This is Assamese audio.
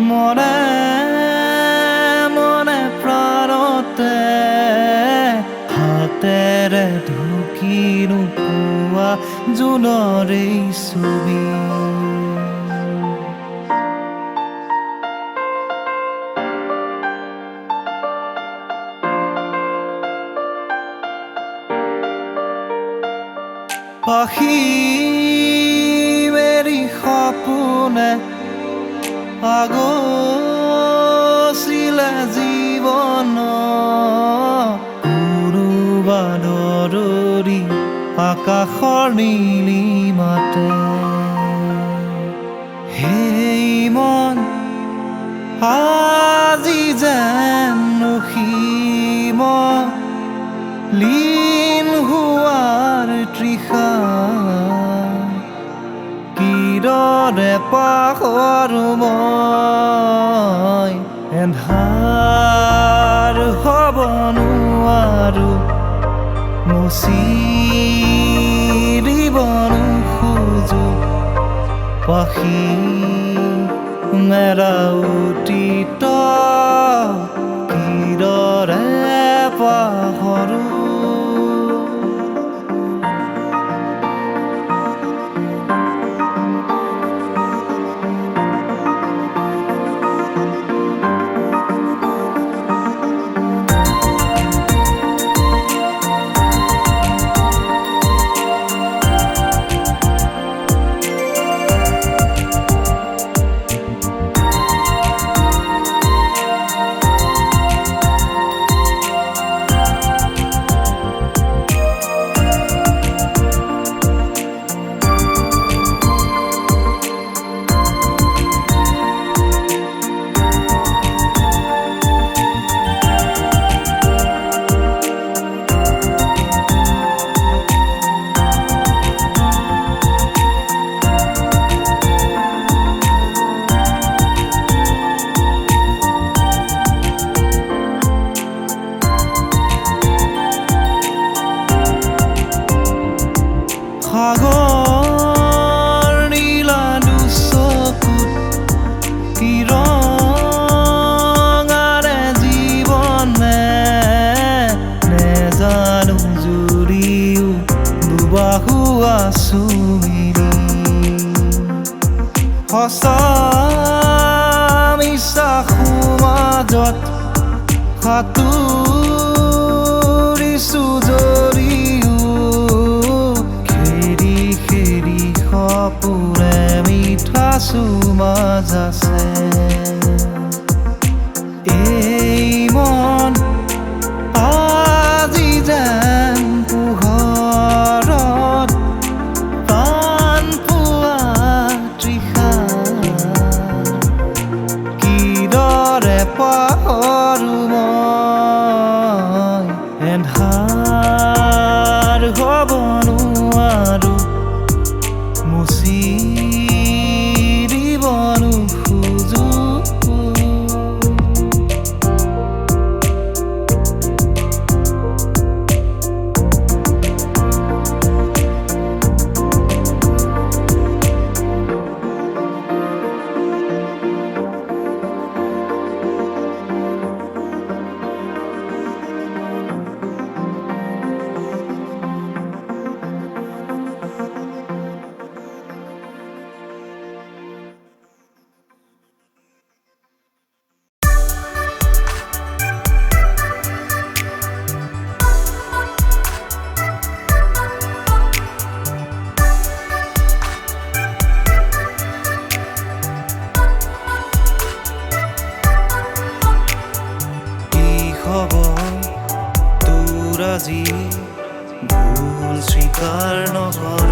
মনে মনে প্ৰাণতে হাতেৰে ঢুকি নোপোৱা জোনৰে ছবি পাখি মেৰি সপোনে আগচিলে জীৱন গুৰুবাদৰি আকাশৰ নীলিমাতে হেই মন আজি যেন নসীম লীন হোৱাৰ তৃষা কিদৰে পাহৰো মই এন্ধাৰ হ'ব নোৱাৰো মুচি দিব নোখোজো পাখি মেৰাউতিত কিদৰে পাহৰো সাগৰ নীলা দুচকুত কি ৰঙাৰে জীৱনে নেজানো জুৰিও দুবাহু আছো মিলি সঁচা মিছা সমাজত সাঁতুৰিছো যদিও সপোনে মিঠা সুমাজ আছে এই মন আজি যেন পোহৰত প্ৰাণ পোৱা তৃষা কিদৰে পাহৰো মই এন্ধাৰ হ'ব নোৱাৰো মুচি দিব নোখোজো তোৰ আজি ভুল স্বীকাৰ নকৰ